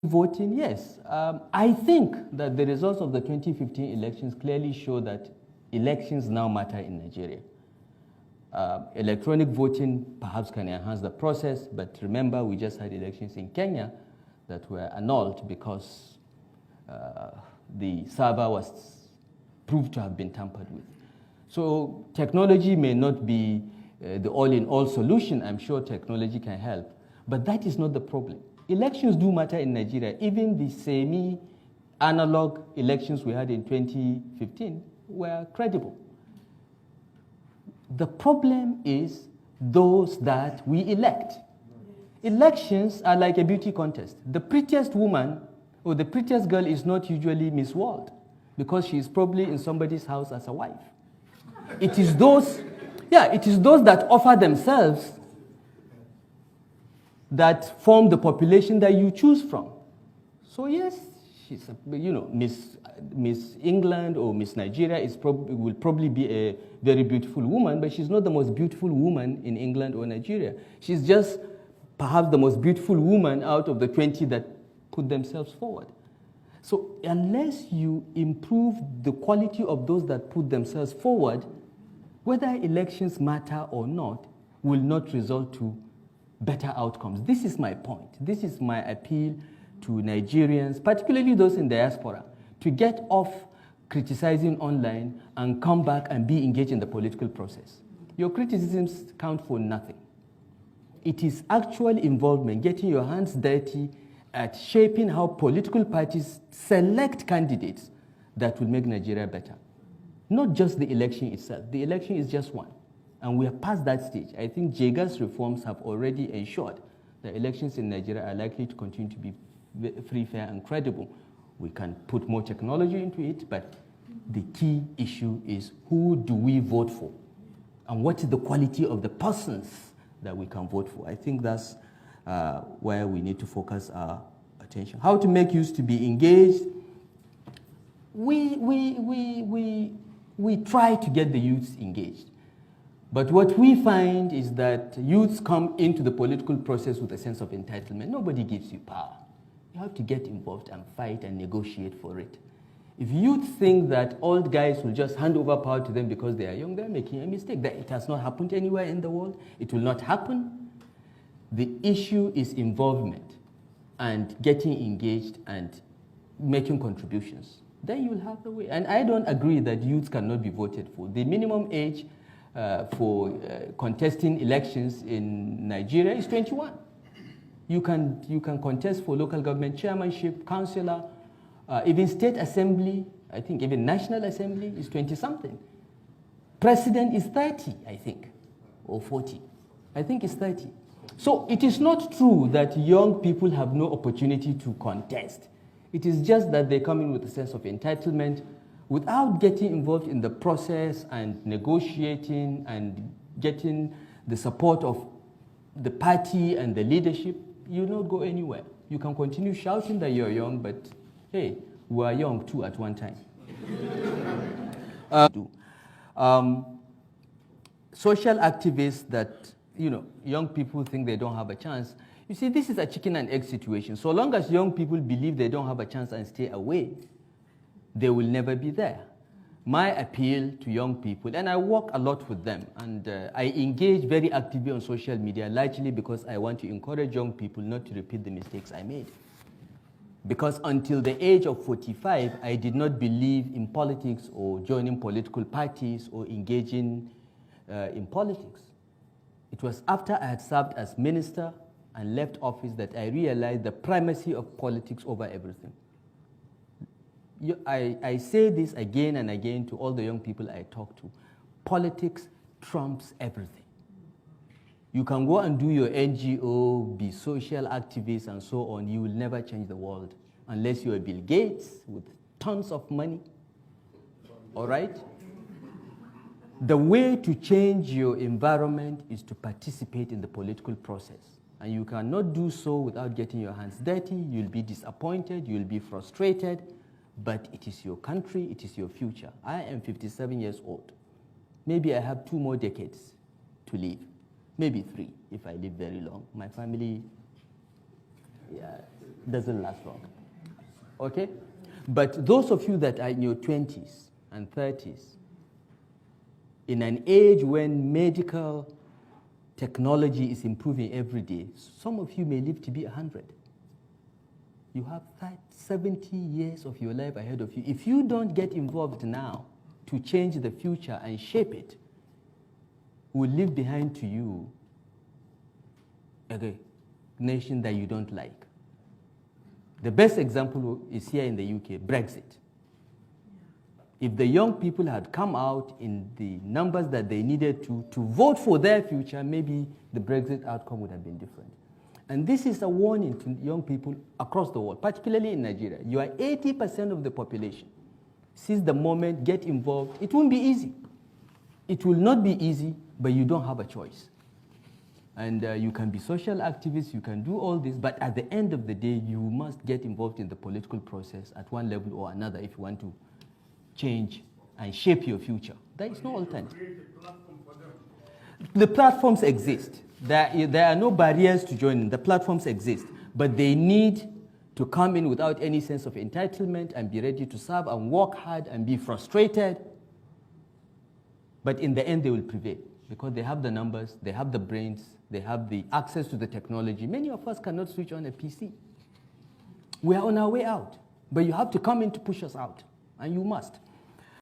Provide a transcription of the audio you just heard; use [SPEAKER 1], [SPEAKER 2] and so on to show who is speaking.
[SPEAKER 1] Voting, yes. I think that the results of the 2015 elections clearly show that elections now matter in Nigeria. Electronic voting perhaps can enhance the process, but remember we just had elections in Kenya that were annulled because the server was proved to have been tampered with. So technology may not be the all-in-all solution. I'm sure technology can help, but that is not the problem. Elections do matter in Nigeria. Even the semi-analog elections we had in 2015 were credible. The problem is those that we elect. Elections are like a beauty contest. The prettiest woman or the prettiest girl is not usually Miss World because she is probably in somebody's house as a wife. It is those that offer themselves that form the population that you choose from. So yes, she's Miss England or Miss Nigeria will probably be a very beautiful woman, but she's not the most beautiful woman in England or Nigeria. She's just perhaps the most beautiful woman out of the 20 that put themselves forward. So unless you improve the quality of those that put themselves forward, whether elections matter or not will not result to better outcomes. This is my point. This is my appeal to Nigerians, particularly those in diaspora, to get off criticizing online and come back and be engaged in the political process. Your criticisms count for nothing. It is actual involvement, getting your hands dirty at shaping how political parties select candidates that will make Nigeria better. Not just the election itself. The election is just one. And we are past that stage. I think JEGA's reforms have already ensured that elections in Nigeria are likely to continue to be free, fair, and credible. We can put more technology into it, but the key issue is who do we vote for? And what is the quality of the persons that we can vote for? I think that's where we need to focus our attention. How to make youth to be engaged? We try to get the youths engaged. But what we find is that youths come into the political process with a sense of entitlement. Nobody gives you power. You have to get involved and fight and negotiate for it. If youth think that old guys will just hand over power to them because they are young, they're making a mistake. That it has not happened anywhere in the world. It will not happen. The issue is involvement and getting engaged and making contributions. Then you'll have the way. And I don't agree that youth cannot be voted for. The minimum age for contesting elections in Nigeria is 21. You can contest for local government chairmanship, councillor, even state assembly. I think even national assembly is 20-something. President is 30, I think, or 40. I think it's 30. So it is not true that young people have no opportunity to contest. It is just that they come in with a sense of entitlement without getting involved in the process and negotiating and getting the support of the party and the leadership. You will not go anywhere. You can continue shouting that you're young, but hey, we are young too at one time. Social activists that, young people think they don't have a chance. You see, this is a chicken and egg situation. So long as young people believe they don't have a chance and stay away, they will never be there. My appeal to young people, and I work a lot with them, and I engage very actively on social media, largely because I want to encourage young people not to repeat the mistakes I made. Because until the age of 45, I did not believe in politics or joining political parties or engaging in politics. It was after I had served as minister and left office that I realized the primacy of politics over everything. I say this again and again to all the young people I talk to. Politics trumps everything. You can go and do your NGO, be social activists and so on. You will never change the world unless you are Bill Gates with tons of money. All right? The way to change your environment is to participate in the political process. And you cannot do so without getting your hands dirty. You'll be disappointed, you'll be frustrated, but it is your country, it is your future. I am 57 years old. Maybe I have 2 more decades to live. Maybe 3 if I live very long. My family, doesn't last long. Okay? But those of you that are in your 20s and 30s, in an age when medical technology is improving every day, some of you may live to be 100. You have 70 years of your life ahead of you. If you don't get involved now to change the future and shape it, will leave behind to you a nation that you don't like. The best example is here in the UK, Brexit. If the young people had come out in the numbers that they needed to vote for their future, maybe the Brexit outcome would have been different. And this is a warning to young people across the world, particularly in Nigeria. You are 80% of the population. Since the moment, get involved. It won't be easy. It will not be easy, but you don't have a choice. And you can be social activists, you can do all this, but at the end of the day, you must get involved in the political process at one level or another if you want to change and shape your future. There is no alternative. The platforms exist. There are no barriers to joining. The platforms exist, but they need to come in without any sense of entitlement and be ready to serve and work hard and be frustrated. But in the end, they will prevail because they have the numbers, they have the brains, they have the access to the technology. Many of us cannot switch on a PC. We are on our way out, but you have to come in to push us out, and you must.